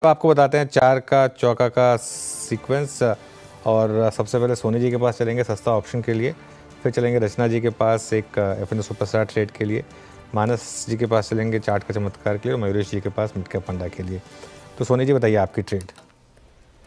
तो आपको बताते हैं चार का चौका का सीक्वेंस। और सबसे पहले सोनी जी के पास चलेंगे सस्ता ऑप्शन के लिए, फिर चलेंगे रचना जी के पास एक एफ सुपरस्टार ट्रेड के लिए, मानस जी के पास चलेंगे चार्ट का चमत्कार के लिए और मयूरेश जी के पास मिड कैप फंडा के लिए। तो सोनी जी बताइए आपकी ट्रेड।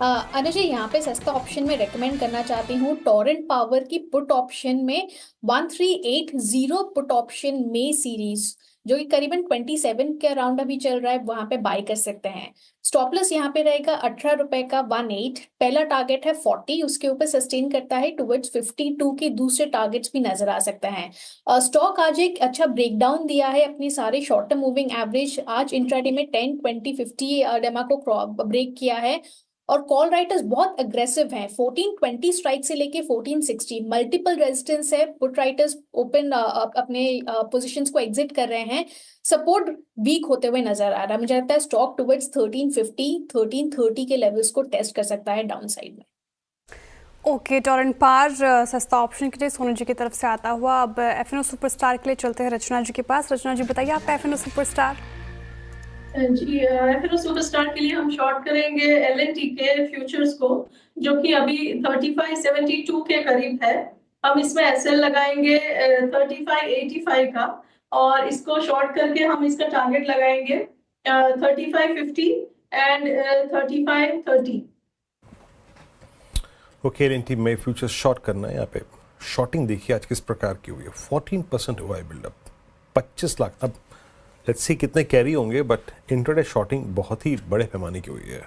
अनुज जी, यहाँ पे सस्ता ऑप्शन में रेकमेंड करना चाहती हूँ टोरेंट पावर की पुट ऑप्शन में 1380 पुट ऑप्शन में सीरीज, जो कि करीबन 27 के अराउंड अभी चल रहा है, वहां पे बाय कर सकते हैं। स्टॉप लॉस यहाँ पे रहेगा 18 रुपए का 18। पहला टारगेट है 40, उसके ऊपर सस्टेन करता है टुवर्ड्स 52 के दूसरे टारगेट्स भी नजर आ सकते हैं। स्टॉक आज एक अच्छा ब्रेकडाउन दिया है अपनी सारे शॉर्ट टर्म मूविंग एवरेज, आज इंट्राडे में 10 20 50 डेमा को ब्रेक किया है। और कॉल राइटर्स बहुत अग्रेसिव हैं, 1420 स्ट्राइक से लेके 1460 मल्टीपल रेजिस्टेंस है। पुट राइटर्स ओपन अपने पोजीशंस को एग्जिट कर रहे हैं। सपोर्ट वीक होते हुए नजर आ रहा है। मुझे लगता है स्टॉक टुवर्ड्स 1350 1330 के लेवल्स को टेस्ट कर सकता है डाउन साइड में। ओके, टोरेंट पार सस्ता ऑप्शन के लिए सोनू जी की तरफ से आता हुआ। अब एफएनओ सुपरस्टार के लिए चलते हैं रचना जी के पास। रचना जी बताइए आपका एफएनओ सुपरस्टार। जी, फिर सुपरस्टार के लिए हम शॉर्ट करेंगे एलएनटी के फ्यूचर्स को, जो कि अभी 3572 के करीब है। हम इसमें एसएल लगाएंगे 3585 का, और इसको शॉर्ट करके हम इसका टारगेट लगाएंगे 3550 एंड 3530। ओके, एलएनटी में फ्यूचर शॉर्ट करना है। यहाँ पे शॉर्टिंग देखिए आज किस प्रकार की हुई है, 14% हुआ है बिल्डअप, 25 लाख। अब लेट्स सी कितने कैरी होंगे, बट इंट्राडे शॉर्टिंग बहुत ही बड़े पैमाने की हुई है।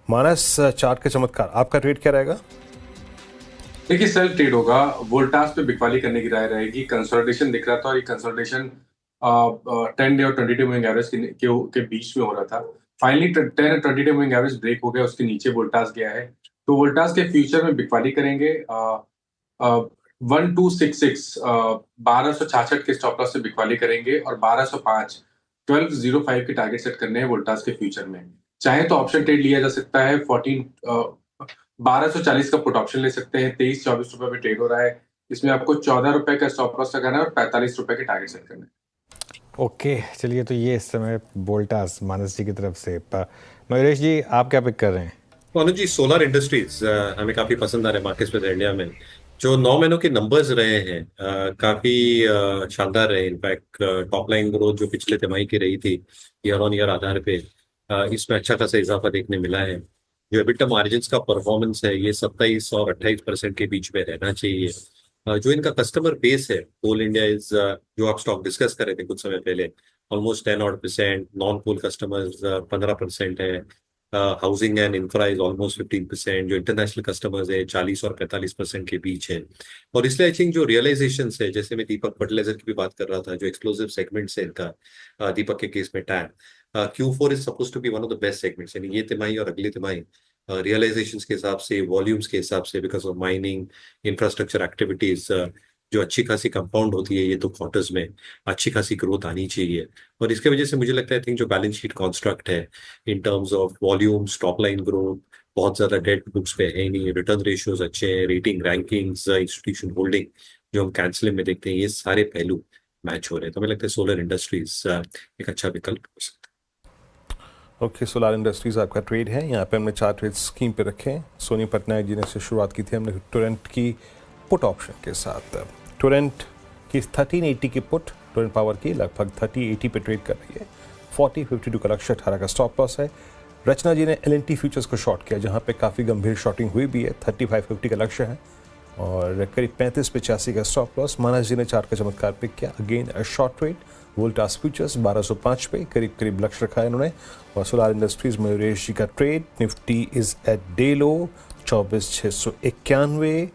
मानस, चार्ट का चमत्कार, आपका ट्रेड क्या रहेगा? देखिए, सेल ट्रेड होगा, वोल्टास पे बिकवाली करने की राय रहेगी। कंसोलिडेशन दिख रहा था और ये कंसोलिडेशन 10 डे और 20 डे मूविंग एवरेज के बीच में हो रहा था। फाइनली 10 और 20 डे मूविंग एवरेज ब्रेक हो गया, उसके नीचे वोल्टास गया है, तो वोल्टास के फ्यूचर में बिकवाली करेंगे। 1266 1266 के स्टॉप लॉस से बिकवाली करेंगे और 1205 1205 के टारगेट सेट करने हैं वोल्टास के फ्यूचर में। चाहे तो ऑप्शन ट्रेड लिया जा सकता है, 1240 का पुट ऑप्शन ले सकते हैं, 23-24 रुपए पे ट्रेड हो रहा है। इसमें आपको 14 रुपए का स्टॉप लॉस लगाना है और 45 रुपए के टारगेट सेट करना है। ओके, चलिए, तो ये इस समय वोल्टास मानस जी की तरफ से। मयूरेश जी, आप क्या पिक कर रहे हैं? अनुज जी, सोलर इंडस्ट्रीज हमें काफी पसंद आ रहे हैं मार्केट में इंडिया में। जो 9 महीनों के नंबर्स रहे हैं काफी शानदार रहे। इनफैक्ट टॉप लाइन ग्रोथ जो पिछले तिमाही की रही थी ईयर ऑन ईयर आधार पे, इसमें अच्छा खासा इजाफा देखने मिला है। जो एबिटा मार्जिन्स का परफॉर्मेंस है ये 27 और 28% के बीच में रहना चाहिए। जो इनका कस्टमर बेस है, कोल इंडिया इज जो आप स्टॉक डिस्कस कर रहे थे कुछ समय पहले, ऑलमोस्ट 10% नॉन कोल कस्टमर्स 15% है। Housing and infra is almost 15%। जो इंटरनेशनल कस्टमर्स है 40 और 45% के बीच है। और इसलिए आई थिंक जो रियलाइजेशन है, जैसे मैं दीपक फर्टिलाइजर की भी बात कर रहा था, जो एक्सप्लोसिव सेगमेंट है इनका, दीपक के केस में टैन, Q4 is suppose to be one of the best segments. यानी ये तिमाही और अगली तिमाही रियलाइजेशन के हिसाब से, वॉल्यूम्स के हिसाब से, because of mining infrastructure activities, जो अच्छी खासी कंपाउंड होती है, ये तो क्वार्टर्स में अच्छी खासी ग्रोथ आनी चाहिए। और इसके वजह से मुझे लगता है, आई थिंक जो बैलेंस शीट कॉन्स्ट्रक्ट है in terms of volumes, top line growth, बहुत ज्यादा डेट बुक्स पे है नहीं, रिटर्न रेशियोज अच्छे हैं, रेटिंग रैंकिंग्स, इंस्टीट्यूशन होल्डिंग जो हम कैंसिल में देखते हैं, ये सारे पहलू मैच हो रहे हैं। तो मुझे लगता है सोलर इंडस्ट्रीज एक अच्छा विकल्प हो सकता है। ओके, सोलर इंडस्ट्रीज आपका ट्रेड है। यहाँ पे हमने 4 ट्रेड स्कीम पे रखे हैं। सोनी पटनायक जी ने से शुरुआत की थी हमने टोरेंट की पुट ऑप्शन के साथ। टोरेंट की 1380 की पुट, टोरेंट पावर की लगभग 3080 पे ट्रेड कर रही है। 4052 का लक्ष्य, 18 का स्टॉप लॉस है। रचना जी ने एलएनटी फ्यूचर्स को शॉर्ट किया, जहाँ पे काफ़ी गंभीर शॉर्टिंग हुई भी है। 3550 का लक्ष्य है और करीब 3585 का स्टॉप लॉस। मानस जी ने चार्ट का चमत्कार पिक किया, again a short trade. Voltas futures 1205 पे करीब लक्ष्य रखा है इन्होंने। और सोलर इंडस्ट्रीज मयूरेश जी का trade, Nifty is at day low 24691।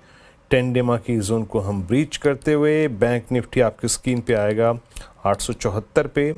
10 डेमा की जोन को हम ब्रीच करते हुए बैंक निफ्टी आपकी स्क्रीन पे आएगा 874 पे।